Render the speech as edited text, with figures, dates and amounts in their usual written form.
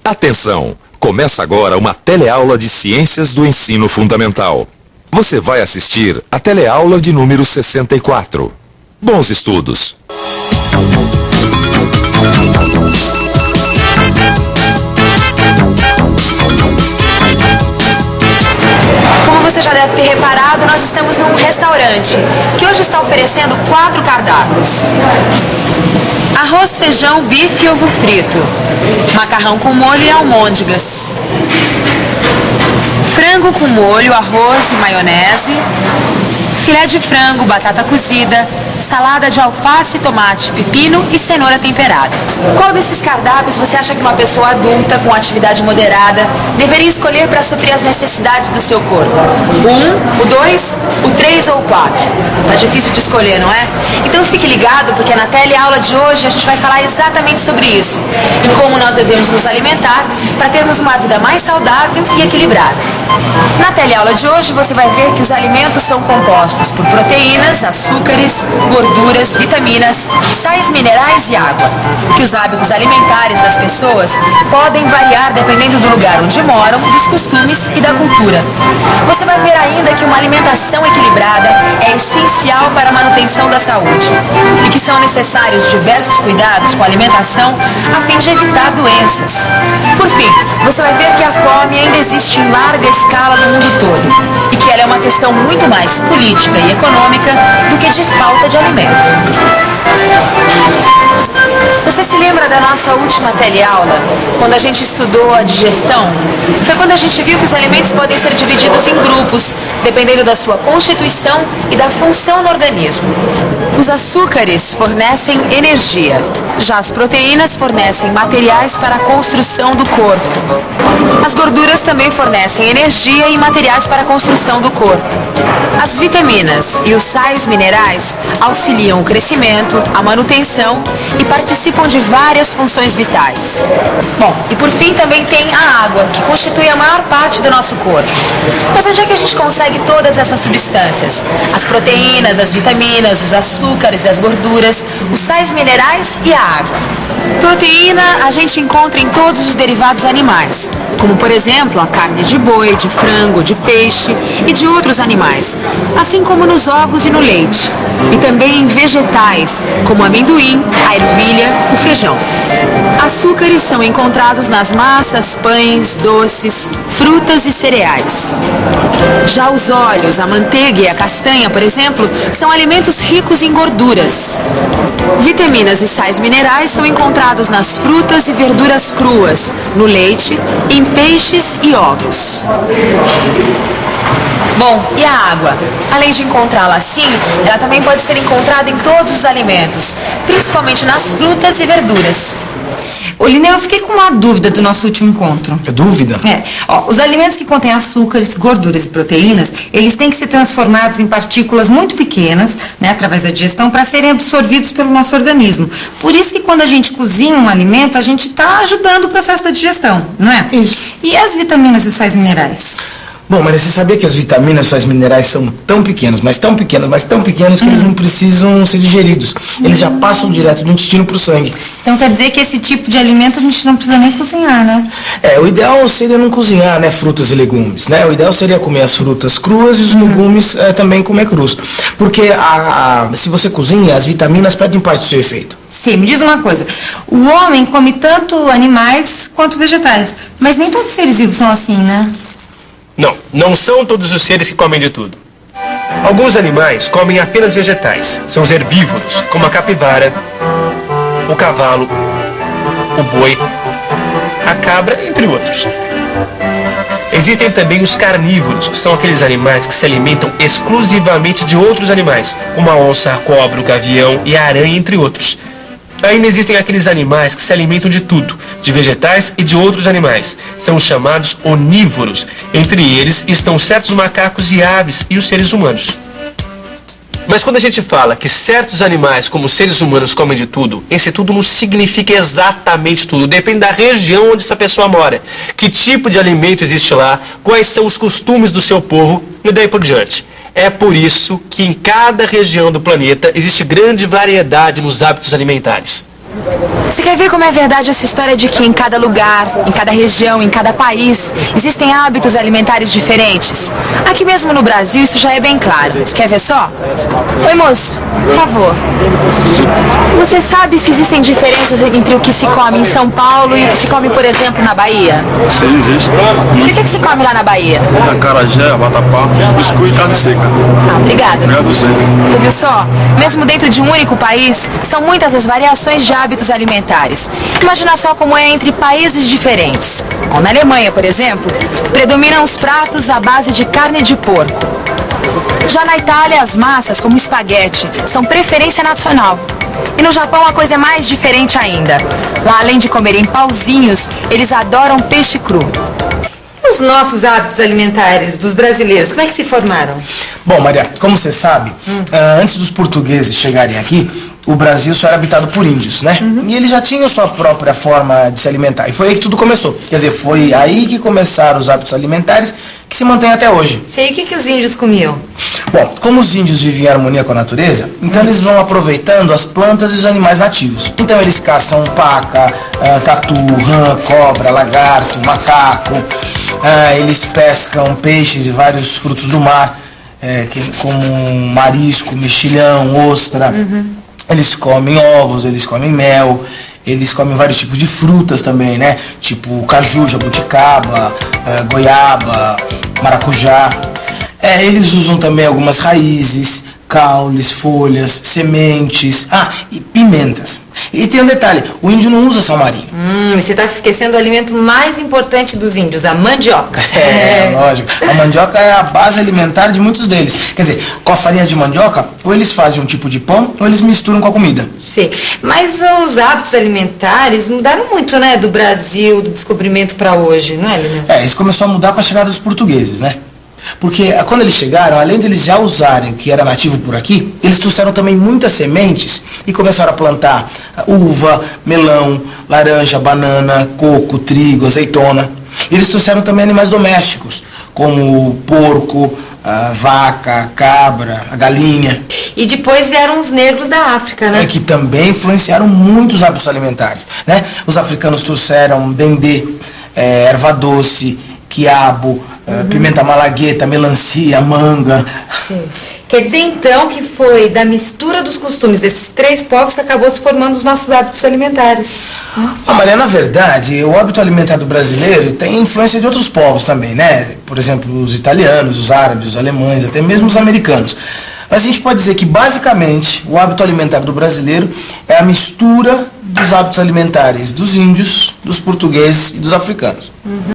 Atenção! Começa agora uma teleaula de Ciências do Ensino Fundamental. Você vai assistir a teleaula de número 64. Bons estudos! Como você já deve ter reparado, nós estamos num restaurante que hoje está oferecendo 4 cardápios. Arroz, feijão, bife e ovo frito. Macarrão com molho e almôndegas. Frango com molho, arroz e maionese. Filé de frango, batata cozida. Salada de alface, tomate, pepino e cenoura temperada. Qual desses cardápios você acha que uma pessoa adulta com atividade moderada deveria escolher para suprir as necessidades do seu corpo? O 1, o 2, o 3 ou o 4? Tá difícil de escolher, não é? Então fique ligado, porque na teleaula de hoje a gente vai falar exatamente sobre isso e como nós devemos nos alimentar para termos uma vida mais saudável e equilibrada. Na teleaula de hoje você vai ver que os alimentos são compostos por proteínas, açúcares, gorduras, vitaminas, sais minerais e água. Que os hábitos alimentares das pessoas podem variar dependendo do lugar onde moram, dos costumes e da cultura. Você vai ver ainda que uma alimentação equilibrada é essencial para a manutenção da saúde e que são necessários diversos cuidados com a alimentação a fim de evitar doenças. Por fim, você vai ver que a fome ainda existe em larga escala no mundo todo e que ela é uma questão muito mais política e econômica do que de falta de alimento. Você se lembra da nossa última teleaula, quando a gente estudou a digestão? Foi quando a gente viu que os alimentos podem ser divididos em grupos, dependendo da sua constituição e da função no organismo. Os açúcares fornecem energia, já as proteínas fornecem materiais para a construção do corpo. As gorduras também fornecem energia e materiais para a construção do corpo. As vitaminas e os sais minerais auxiliam o crescimento, a manutenção e participam de várias funções vitais. Bom, e por fim também tem a água, que constitui a maior parte do nosso corpo. Mas onde é que a gente consegue todas essas substâncias? As proteínas, as vitaminas, os açúcares e as gorduras, os sais minerais e a água. Proteína a gente encontra em todos os derivados animais, como por exemplo a carne de boi, de frango, de peixe e de outros animais, assim como nos ovos e no leite, e também em vegetais, como o amendoim, a ervilha, o feijão. Açúcares são encontrados nas massas, pães, doces, frutas e cereais. Já os óleos, a manteiga e a castanha, por exemplo, são alimentos ricos em gorduras. Vitaminas e sais minerais são encontrados nas frutas e verduras cruas, no leite, em peixes e ovos. Bom, e a água? Além de encontrá-la assim, ela também pode ser encontrada em todos os alimentos, principalmente nas frutas e verduras. Ô, Lineu, eu fiquei com uma dúvida do nosso último encontro. Dúvida? Os alimentos que contêm açúcares, gorduras e proteínas, eles têm que ser transformados em partículas muito pequenas, né, através da digestão, para serem absorvidos pelo nosso organismo. Por isso que quando a gente cozinha um alimento, a gente está ajudando o processo da digestão, não é? Isso. E as vitaminas e os sais minerais? Bom, mas você sabia que as vitaminas e os sais minerais são tão pequenos, mas tão pequenos que eles não precisam ser digeridos. Eles já passam direto do intestino para o sangue. Então quer dizer que esse tipo de alimento a gente não precisa nem cozinhar, né? O ideal seria não cozinhar, né, frutas e legumes, né? O ideal seria comer as frutas cruas e os legumes também comer crus. Porque se você cozinha, as vitaminas perdem parte do seu efeito. Sim, me diz uma coisa. O homem come tanto animais quanto vegetais, mas nem todos os seres vivos são assim, né? Não são todos os seres que comem de tudo. Alguns animais comem apenas vegetais. São os herbívoros, como a capivara, o cavalo, o boi, a cabra, entre outros. Existem também os carnívoros, que são aqueles animais que se alimentam exclusivamente de outros animais, como a onça, a cobra, o gavião e a aranha, entre outros. Ainda existem aqueles animais que se alimentam de tudo, de vegetais e de outros animais. São os chamados onívoros. Entre eles estão certos macacos e aves e os seres humanos. Mas quando a gente fala que certos animais, como os seres humanos, comem de tudo, esse tudo não significa exatamente tudo. Depende da região onde essa pessoa mora. Que tipo de alimento existe lá, quais são os costumes do seu povo e daí por diante. É por isso que em cada região do planeta existe grande variedade nos hábitos alimentares. Você quer ver como é verdade essa história de que em cada lugar, em cada região, em cada país, existem hábitos alimentares diferentes? Aqui mesmo no Brasil isso já é bem claro. Você quer ver só? Oi, moço, por favor. Você sabe se existem diferenças entre o que se come em São Paulo e o que se come, por exemplo, na Bahia? Sim, existe. E o que se come lá na Bahia? Acarajé, vatapá, biscuit e carne seca. Ah, obrigada. Obrigado você. Você viu só? Mesmo dentro de um único país, são muitas as variações de hábitos alimentares. Imagina só como é entre países diferentes. Bom, na Alemanha, por exemplo, predominam os pratos à base de carne de porco. Já na Itália, as massas, como espaguete, são preferência nacional. E no Japão a coisa é mais diferente ainda. Lá, além de comerem pauzinhos, eles adoram peixe cru. Os nossos hábitos alimentares dos brasileiros, como é que se formaram? Bom, Maria, como você sabe, antes dos portugueses chegarem aqui, o Brasil só era habitado por índios, né? E eles já tinham sua própria forma de se alimentar. E foi aí que tudo começou. Quer dizer, foi aí que começaram os hábitos alimentares que se mantêm até hoje. Sei, o que os índios comiam? Bom, como os índios vivem em harmonia com a natureza, então eles vão aproveitando as plantas e os animais nativos. Então eles caçam paca, tatu, rã, cobra, lagarto, macaco. Eles pescam peixes e vários frutos do mar, como marisco, mexilhão, ostra. Eles comem ovos, eles comem mel, eles comem vários tipos de frutas também, né? Tipo caju, jabuticaba, goiaba, maracujá. Eles usam também algumas raízes, caules, folhas, sementes, e pimentas. E tem um detalhe, o índio não usa sal marinho. Você está se esquecendo do alimento mais importante dos índios, a mandioca. Lógico. A mandioca é a base alimentar de muitos deles. Quer dizer, com a farinha de mandioca, ou eles fazem um tipo de pão, ou eles misturam com a comida. Sim, mas os hábitos alimentares mudaram muito, né? Do Brasil, do descobrimento para hoje, não é, Lilian? Isso começou a mudar com a chegada dos portugueses, né? Porque quando eles chegaram, além deles já usarem o que era nativo por aqui, eles trouxeram também muitas sementes e começaram a plantar uva, melão, laranja, banana, coco, trigo, azeitona. Eles trouxeram também animais domésticos, como porco, a vaca, a cabra, a galinha. E depois vieram os negros da África, né? Que também influenciaram muito os hábitos alimentares, né? Os africanos trouxeram dendê, erva doce, quiabo, pimenta malagueta, melancia, manga. Sim. Quer dizer, então, que foi da mistura dos costumes desses três povos que acabou se formando os nossos hábitos alimentares. Maria, na verdade, o hábito alimentar do brasileiro tem influência de outros povos também, né? Por exemplo, os italianos, os árabes, os alemães, até mesmo os americanos. Mas a gente pode dizer que, basicamente, o hábito alimentar do brasileiro é a mistura dos hábitos alimentares dos índios, dos portugueses e dos africanos.